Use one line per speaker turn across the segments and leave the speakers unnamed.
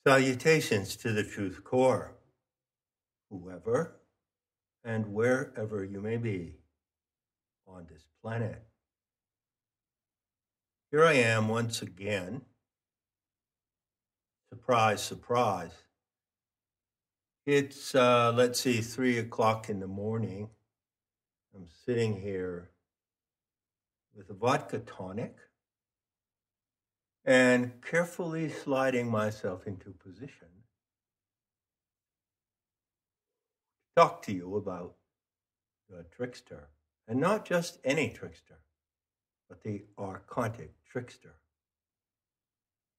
Salutations to the Truth Core, whoever and wherever you may be on this planet. Here I am once again. Surprise, surprise. It's, 3 o'clock in the morning. I'm sitting here with a vodka tonic and carefully sliding myself into position to talk to you about the trickster. And not just any trickster, but the Archonic Trickster,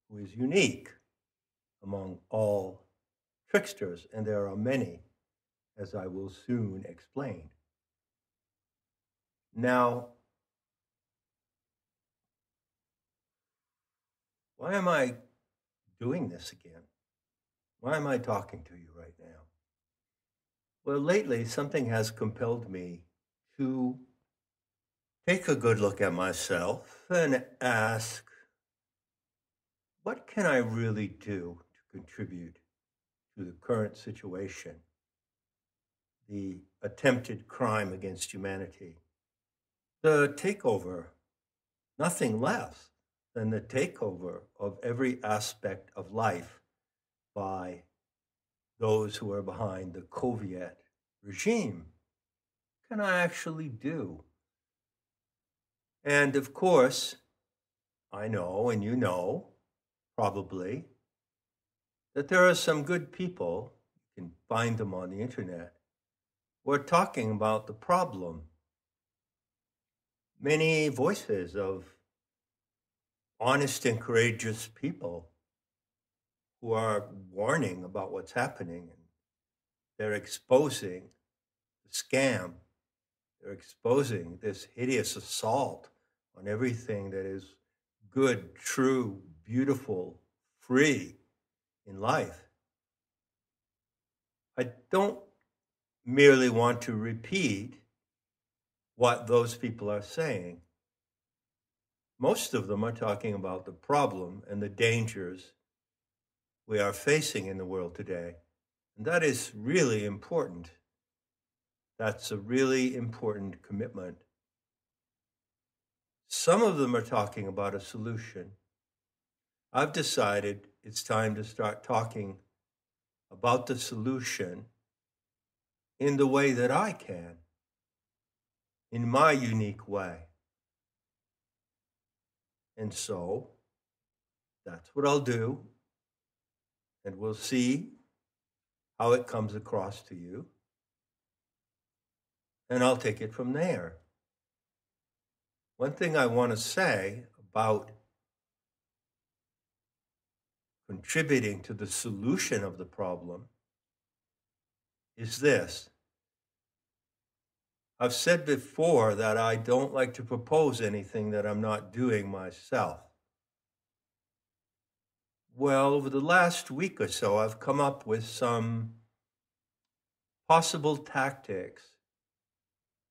who is unique among all tricksters, and there are many, as I will soon explain. Now, why am I doing this again? Why am I talking to you right now? Well, lately, something has compelled me to take a good look at myself and ask, what can I really do to contribute to the current situation, the attempted crime against humanity, the takeover, nothing less than the takeover of every aspect of life by those who are behind the Coyote regime? What can I actually do? And of course, I know, and you know, probably, that there are some good people, you can find them on the internet, who are talking about the problem. Many voices of honest and courageous people who are warning about what's happening, and they're exposing the scam. They're exposing this hideous assault on everything that is good, true, beautiful, free in life. I don't merely want to repeat what those people are saying. Most of them are talking about the problem and the dangers we are facing in the world today. And that is really important. That's a really important commitment. Some of them are talking about a solution. I've decided it's time to start talking about the solution in the way that I can, in my unique way. And so that's what I'll do, and we'll see how it comes across to you, and I'll take it from there. One thing I want to say about contributing to the solution of the problem is this. I've said before that I don't like to propose anything that I'm not doing myself. Well, over the last week or so, I've come up with some possible tactics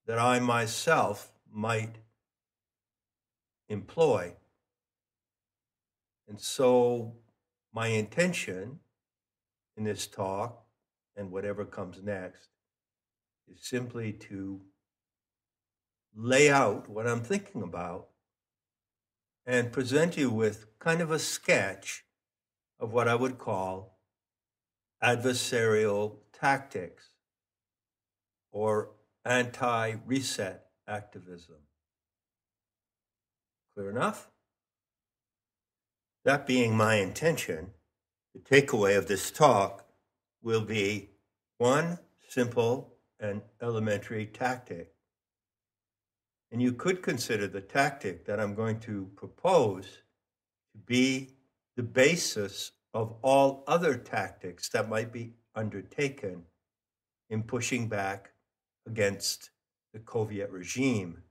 that I myself might employ. And so my intention in this talk and whatever comes next is simply to lay out what I'm thinking about and present you with kind of a sketch of what I would call adversarial tactics or anti-reset activism. Clear enough? That being my intention, the takeaway of this talk will be one simple and elementary tactic. And you could consider the tactic that I'm going to propose to be the basis of all other tactics that might be undertaken in pushing back against the Coyote regime.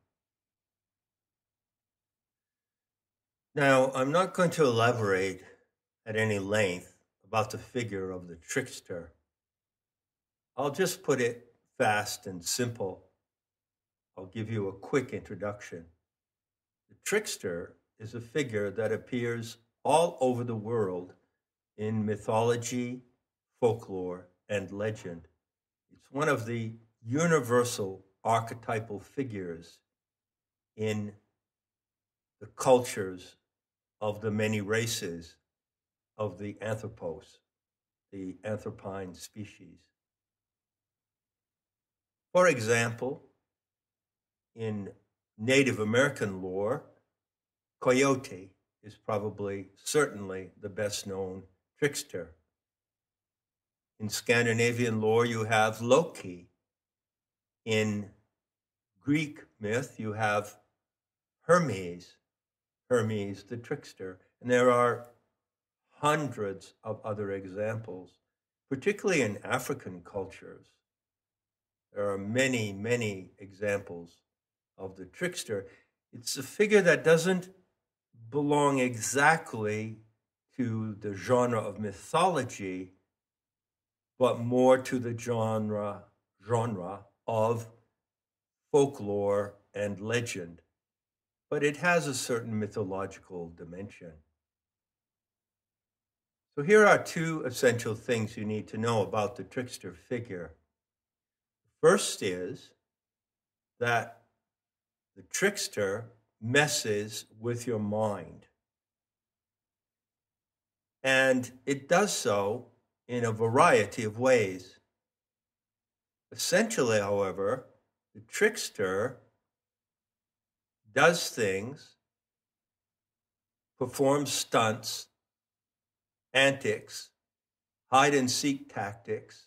Now, I'm not going to elaborate at any length about the figure of the trickster. I'll just put it fast and simple. I'll give you a quick introduction. The trickster is a figure that appears all over the world in mythology, folklore, and legend. It's one of the universal archetypal figures in the cultures of the many races of the anthropos, the anthropine species. For example, in Native American lore, Coyote is certainly the best known trickster. In Scandinavian lore, you have Loki. In Greek myth, you have Hermes the trickster. And there are hundreds of other examples, particularly in African cultures. There are many, many examples of the trickster. It's a figure that doesn't belong exactly to the genre of mythology, but more to the genre of folklore and legend. But it has a certain mythological dimension. So here are two essential things you need to know about the trickster figure. First is that the trickster messes with your mind. And it does so in a variety of ways. Essentially, however, the trickster does things, performs stunts, antics, hide-and-seek tactics,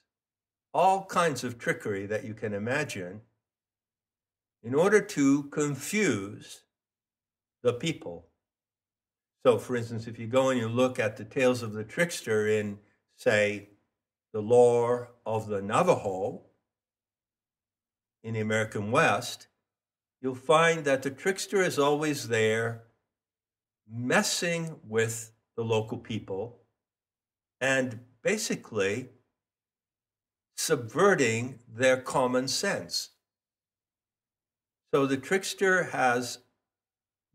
all kinds of trickery that you can imagine in order to confuse the people. So, for instance, if you go and you look at the tales of the trickster in, say, the lore of the Navajo in the American West, you'll find that the trickster is always there messing with the local people and basically subverting their common sense. So the trickster has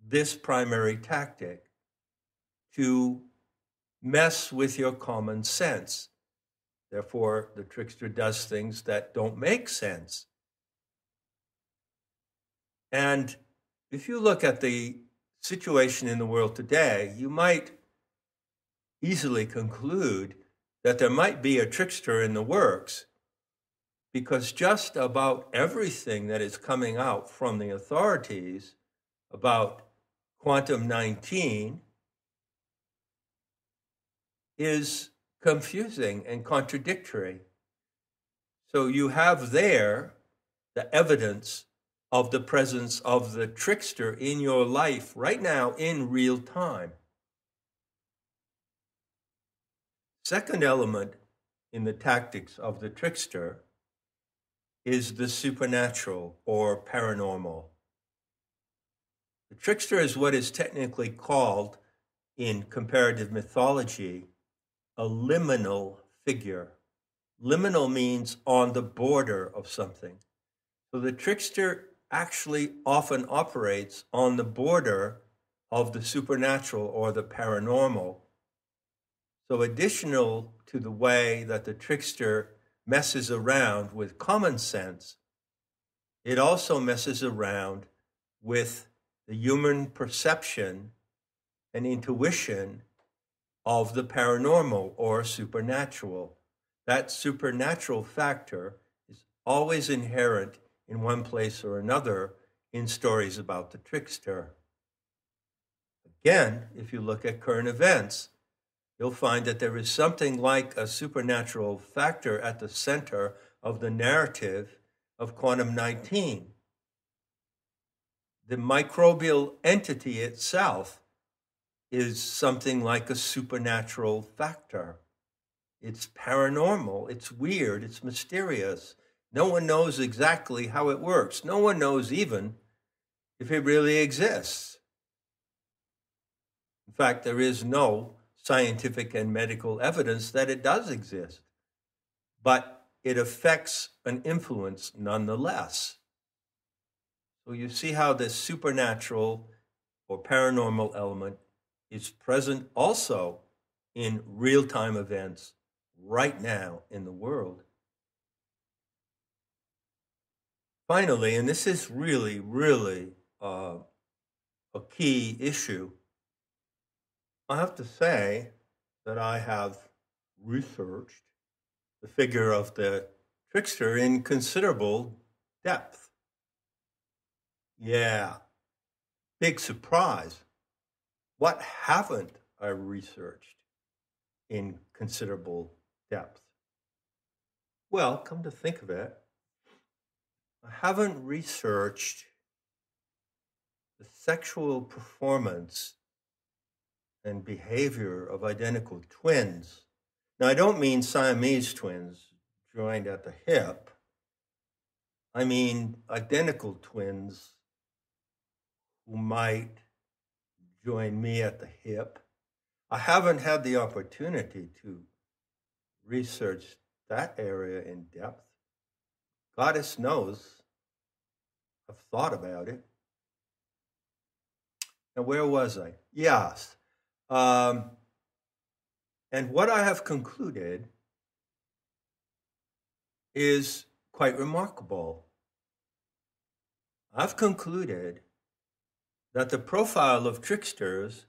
this primary tactic to mess with your common sense. Therefore, the trickster does things that don't make sense. And if you look at the situation in the world today, you might easily conclude that there might be a trickster in the works, because just about everything that is coming out from the authorities about quantum 19 is confusing and contradictory. So you have there the evidence of the presence of the trickster in your life right now in real time. Second element in the tactics of the trickster is the supernatural or paranormal. The trickster is what is technically called in comparative mythology a liminal figure. Liminal means on the border of something. So the trickster actually often operates on the border of the supernatural or the paranormal. So additional to the way that the trickster messes around with common sense, it also messes around with the human perception and intuition of the paranormal or supernatural. That supernatural factor is always inherent in one place or another in stories about the trickster. Again, if you look at current events, you'll find that there is something like a supernatural factor at the center of the narrative of quantum 19. The microbial entity itself is something like a supernatural factor. It's paranormal, it's weird, it's mysterious. No one knows exactly how it works. No one knows even if it really exists. In fact, there is no scientific and medical evidence that it does exist, but it affects an influence nonetheless. So you see how this supernatural or paranormal element is present also in real-time events right now in the world. Finally, and this is really, really a key issue, I have to say that I have researched the figure of the trickster in considerable depth. Yeah, big surprise. What haven't I researched in considerable depth? Well, come to think of it, I haven't researched the sexual performance and behavior of identical twins. Now, I don't mean Siamese twins joined at the hip. I mean identical twins who might join me at the hip. I haven't had the opportunity to research that area in depth. Goddess knows I've thought about it. Now, where was I? Yes. And what I have concluded is quite remarkable. I've concluded that the profile of tricksters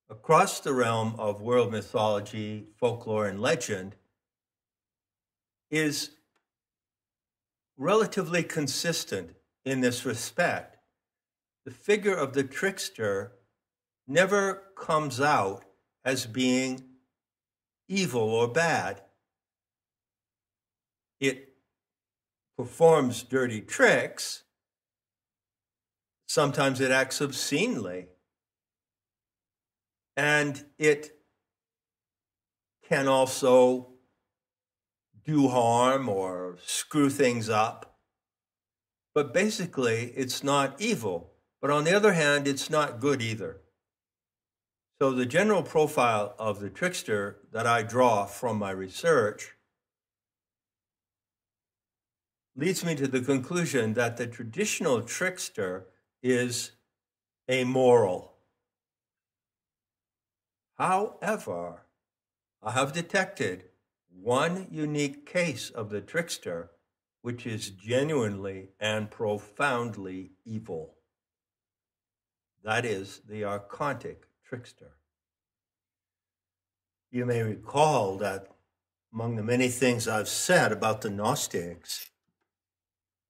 across the realm of world mythology, folklore, and legend is relatively consistent in this respect. The figure of the trickster never comes out as being evil or bad. It performs dirty tricks. Sometimes it acts obscenely. And it can also do harm or screw things up. But basically, it's not evil. But on the other hand, it's not good either. So the general profile of the trickster that I draw from my research leads me to the conclusion that the traditional trickster is amoral. However, I have detected one unique case of the trickster which is genuinely and profoundly evil. That is the Archontic Trickster. You may recall that among the many things I've said about the Gnostics,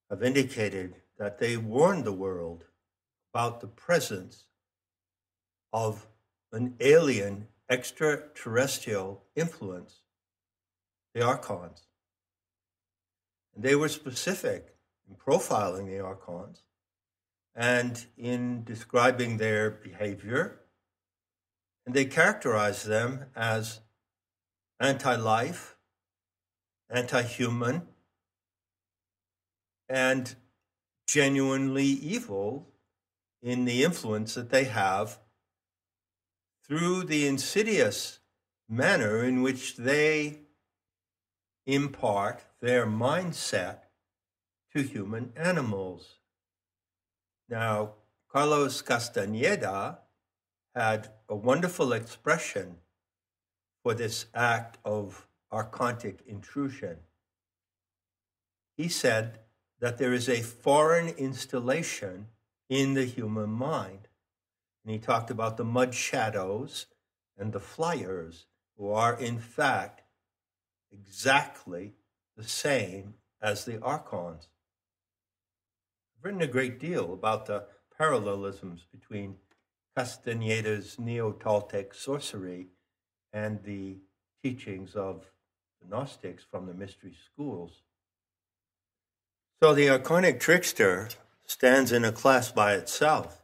I've indicated that they warned the world about the presence of an alien extraterrestrial influence, the Archons. And they were specific in profiling the Archons and in describing their behavior. And they characterized them as anti-life, anti-human, and genuinely evil in the influence that they have through the insidious manner in which they impart their mindset to human animals. Now, Carlos Castaneda had a wonderful expression for this act of archontic intrusion. He said that there is a foreign installation in the human mind. And he talked about the mud shadows and the flyers, who are in fact exactly the same as the Archons. I've written a great deal about the parallelisms between Castaneda's Neo-Toltec sorcery and the teachings of the Gnostics from the mystery schools. So the Archonic Trickster stands in a class by itself.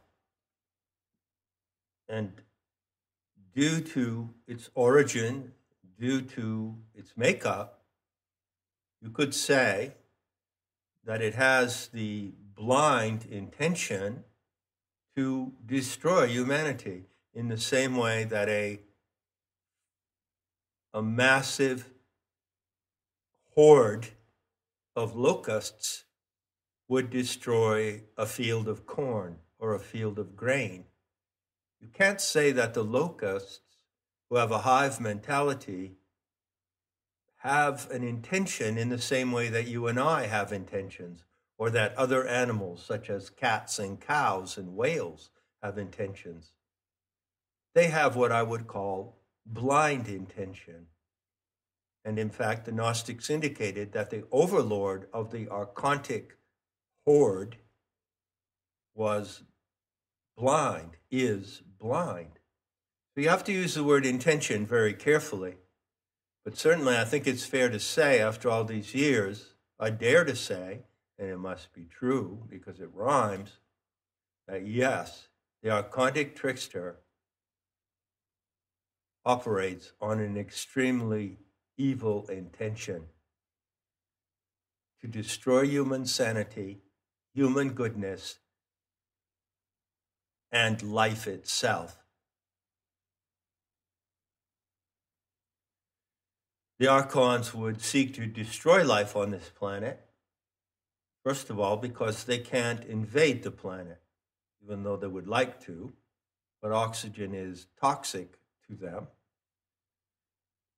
And due to its origin, due to its makeup, you could say that it has the blind intention to destroy humanity in the same way that a massive horde of locusts would destroy a field of corn or a field of grain. You can't say that the locusts who have a hive mentality have an intention in the same way that you and I have intentions, or that other animals such as cats and cows and whales have intentions. They have what I would call blind intention. And in fact, the Gnostics indicated that the overlord of the Archontic horde was blind, is blind. So you have to use the word intention very carefully. But certainly I think it's fair to say, after all these years, I dare to say, and it must be true because it rhymes, that yes, the Archonic Trickster operates on an extremely evil intention to destroy human sanity, human goodness, and life itself. The Archons would seek to destroy life on this planet, first of all, because they can't invade the planet, even though they would like to, but oxygen is toxic to them.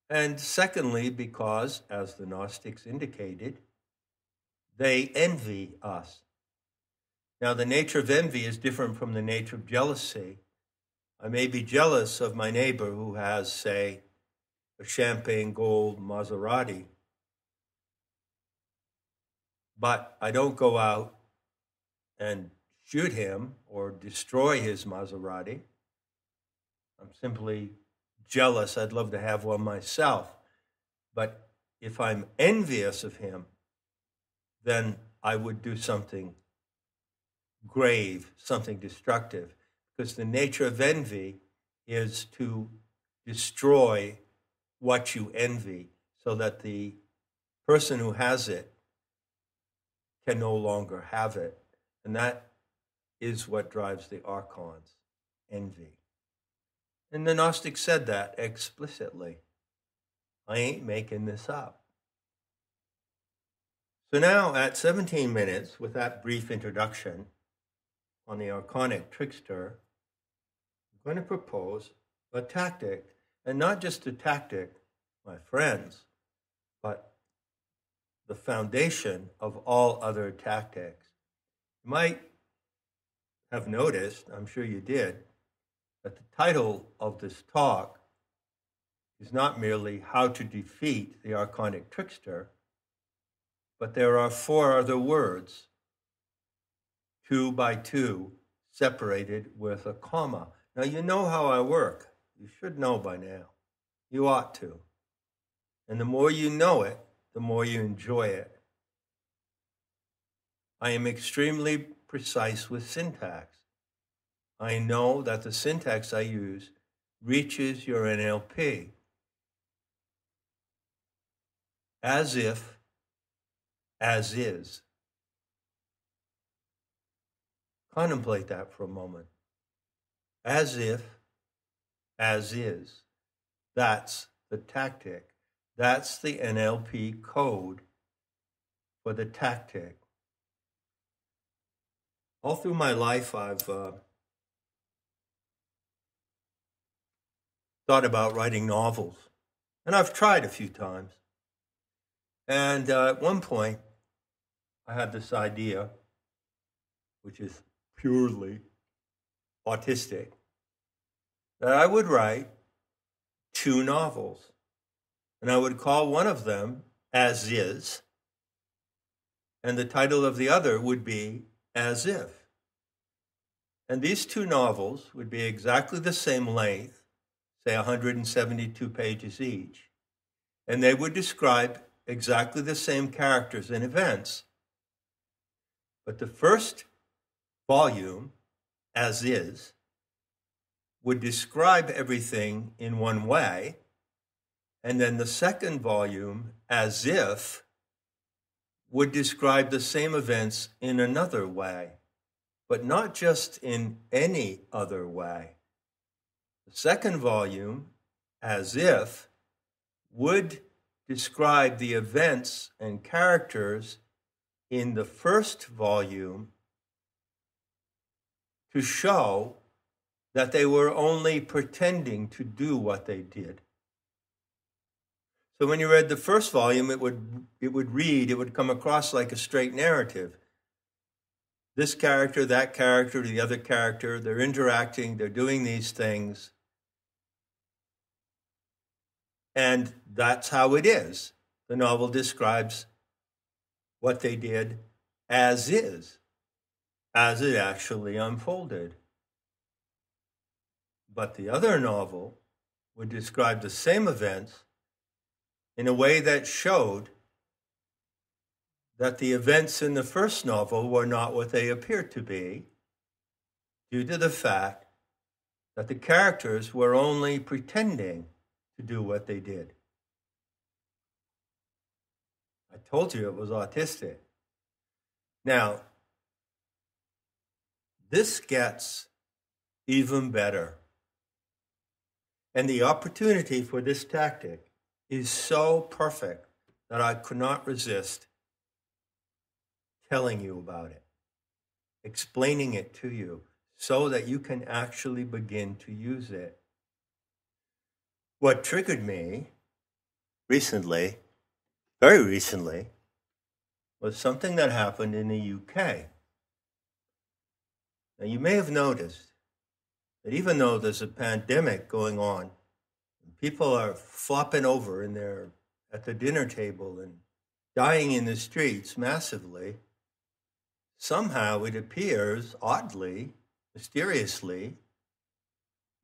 And secondly, because, as the Gnostics indicated, they envy us. Now, the nature of envy is different from the nature of jealousy. I may be jealous of my neighbor who has, say, a champagne gold Maserati, but I don't go out and shoot him or destroy his Maserati. I'm simply jealous. I'd love to have one myself. But if I'm envious of him, then I would do something grave, something destructive, because the nature of envy is to destroy what you envy so that the person who has it can no longer have it. And that is what drives the Archons, envy. And the Gnostics said that explicitly. I ain't making this up. So now at 17 minutes, with that brief introduction on the Archonic Trickster, I'm going to propose a tactic, and not just a tactic, my friends, but the foundation of all other tactics. You might have noticed, I'm sure you did, that the title of this talk is not merely how to defeat the Archonic Trickster, but there are 4 other words, 2 by 2, separated with a comma. Now, you know how I work. You should know by now. You ought to. And the more you know it, the more you enjoy it. I am extremely precise with syntax. I know that the syntax I use reaches your NLP. As if, as is. Contemplate that for a moment. As if, as is. That's the tactic. That's the NLP code for the tactic. All through my life, I've thought about writing novels, and I've tried a few times. And at one point, I had this idea, which is purely autistic, that I would write 2 novels. And I would call one of them As Is, and the title of the other would be As If. And these 2 novels would be exactly the same length, say 172 pages each, and they would describe exactly the same characters and events. But the first volume, As Is, would describe everything in one way, and then the second volume, As If, would describe the same events in another way, but not just in any other way. The second volume, As If, would describe the events and characters in the first volume to show that they were only pretending to do what they did. So when you read the first volume, it would come across like a straight narrative. This character, that character, the other character, they're interacting, they're doing these things. And that's how it is. The novel describes what they did as is, as it actually unfolded. But the other novel would describe the same events in a way that showed that the events in the first novel were not what they appeared to be, due to the fact that the characters were only pretending to do what they did. I told you it was autistic. Now, this gets even better. And the opportunity for this tactic is so perfect that I could not resist telling you about it, explaining it to you, so that you can actually begin to use it. What triggered me recently, very recently, was something that happened in the UK. Now, you may have noticed that even though there's a pandemic going on, people are flopping over at the dinner table and dying in the streets massively, somehow it appears, oddly, mysteriously,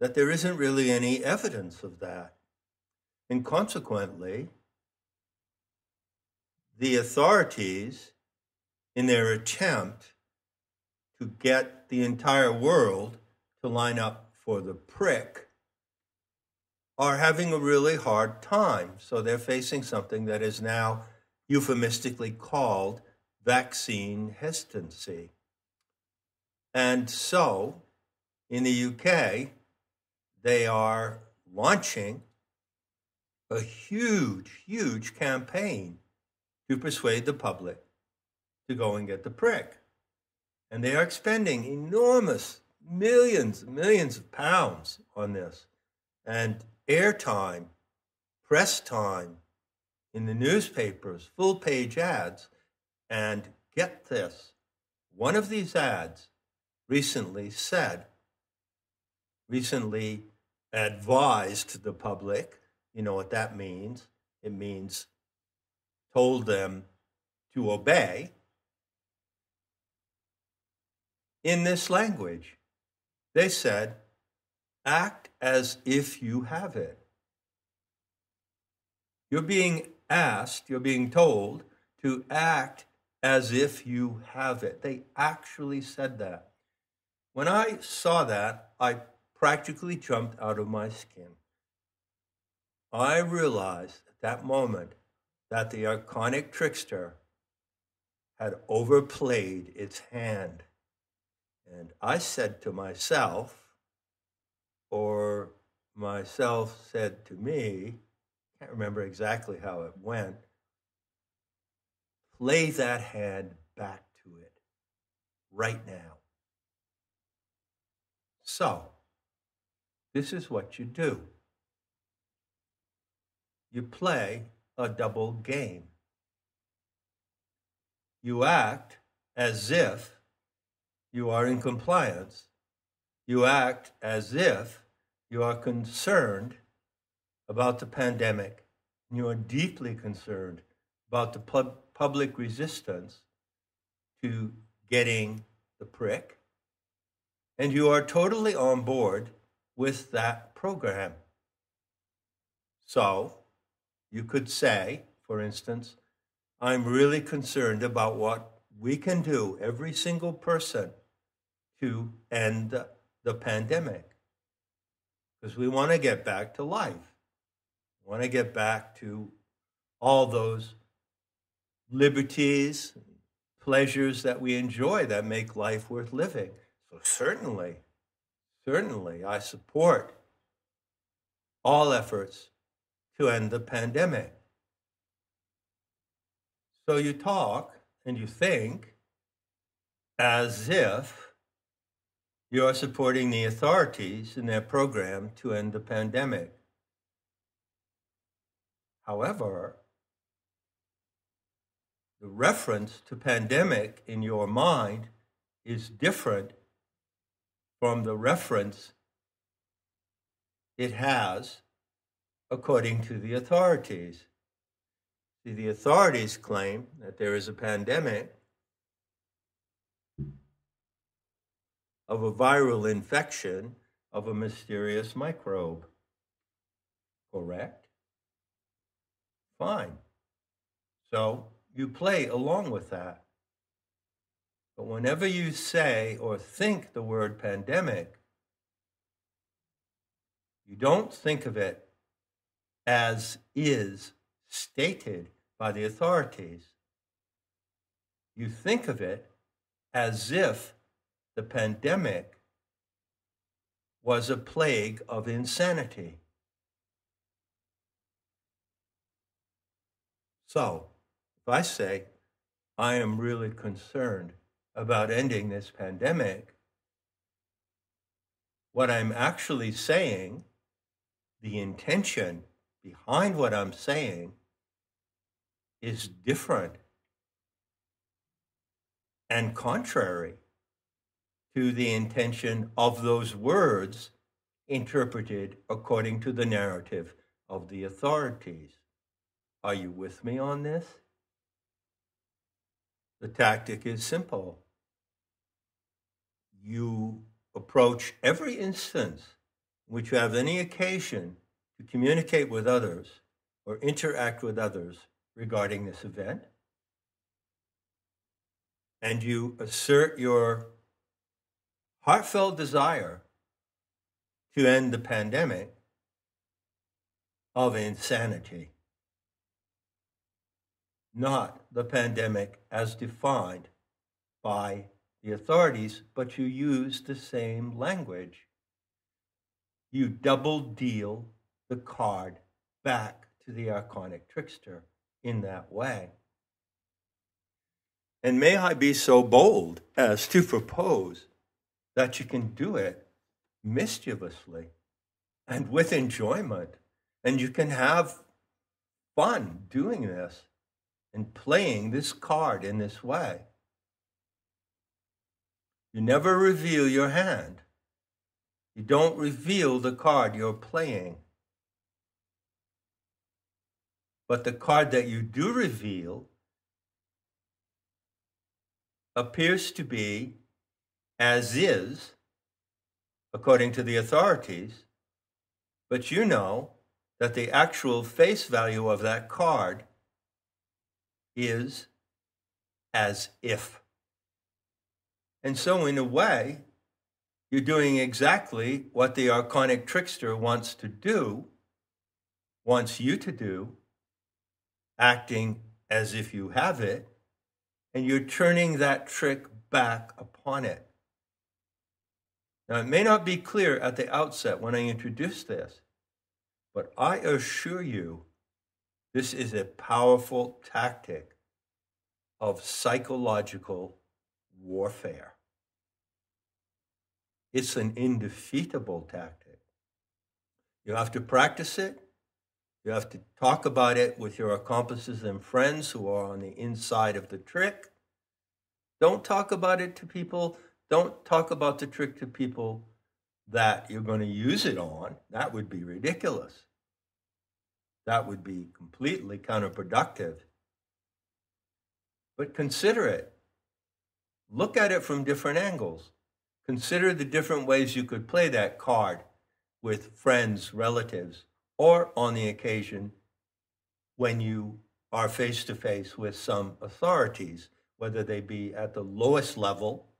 that there isn't really any evidence of that. And consequently, the authorities, in their attempt to get the entire world to line up for the prick, are having a really hard time. So they're facing something that is now euphemistically called vaccine hesitancy. And so, in the UK, they are launching a huge, huge campaign to persuade the public to go and get the prick. And they are expending enormous millions of pounds on this. And airtime, press time in the newspapers, full-page ads. And get this, one of these ads recently advised the public. You know what that means? It means told them to obey in this language. They said, act as if you have it. You're being asked, you're being told to act as if you have it. They actually said that. When I saw that, I practically jumped out of my skin. I realized at that moment that the Archonic Trickster had overplayed its hand. And I said to myself, or myself said to me, can't remember exactly how it went, play that hand back to it right now. So, this is what you do. You play a double game. You act as if you are in compliance. You act as if you are concerned about the pandemic. You are deeply concerned about the public resistance to getting the prick. And you are totally on board with that program. So, you could say, for instance, I'm really concerned about what we can do, every single person, to end the pandemic. Because we want to get back to life. We want to get back to all those liberties, pleasures that we enjoy that make life worth living. So certainly, I support all efforts to end the pandemic. So you talk and you think as if You are supporting the authorities in their program to end the pandemic. However, the reference to pandemic in your mind is different from the reference it has according to the authorities. See, the authorities claim that there is a pandemic of a viral infection of a mysterious microbe. Correct? Fine. So you play along with that. But whenever you say or think the word pandemic, you don't think of it as is stated by the authorities. You think of it as if the pandemic was a plague of insanity. So, if I say, I am really concerned about ending this pandemic, what I'm actually saying, the intention behind what I'm saying, is different and contrary to the intention of those words interpreted according to the narrative of the authorities. Are you with me on this? The tactic is simple. You approach every instance in which you have any occasion to communicate with others or interact with others regarding this event, and you assert your heartfelt desire to end the pandemic of insanity. Not the pandemic as defined by the authorities, but you use the same language. You double deal the card back to the Archonic Trickster in that way. And may I be so bold as to propose that you can do it mischievously and with enjoyment, and you can have fun doing this and playing this card in this way. You never reveal your hand. You don't reveal the card you're playing. But the card that you do reveal appears to be as is, according to the authorities, but you know that the actual face value of that card is as if. And so in a way, you're doing exactly what the Archonic Trickster wants you to do, acting as if you have it, and you're turning that trick back upon it. Now, it may not be clear at the outset when I introduce this, but I assure you, this is a powerful tactic of psychological warfare. It's an indefeatable tactic. You have to practice it. You have to talk about it with your accomplices and friends who are on the inside of the trick. Don't talk about it to people. Don't talk about the trick to people that you're going to use it on. That would be ridiculous. That would be completely counterproductive. But consider it. Look at it from different angles. Consider the different ways you could play that card with friends, relatives, or on the occasion when you are face-to-face with some authorities, whether they be at the lowest level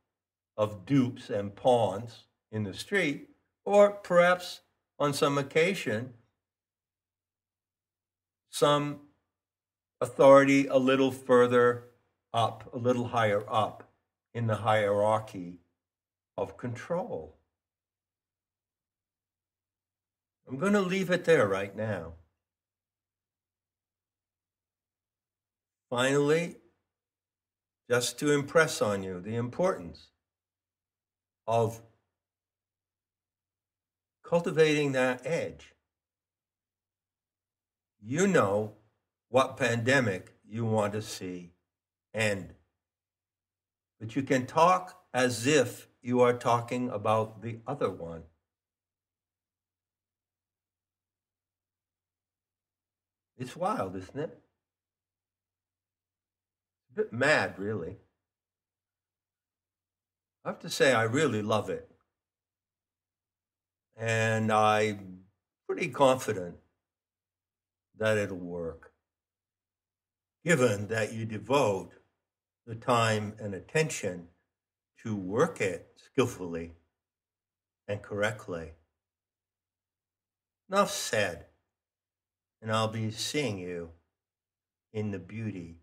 of dupes and pawns in the street, or perhaps on some occasion, some authority a little further up, a little higher up in the hierarchy of control. I'm going to leave it there right now. Finally, just to impress on you the importance of cultivating that edge. You know what pandemic you want to see end. But you can talk as if you are talking about the other one. It's wild, isn't it? It's a bit mad, really. I have to say, I really love it. And I'm pretty confident that it'll work, given that you devote the time and attention to work it skillfully and correctly. Enough said, and I'll be seeing you in the beauty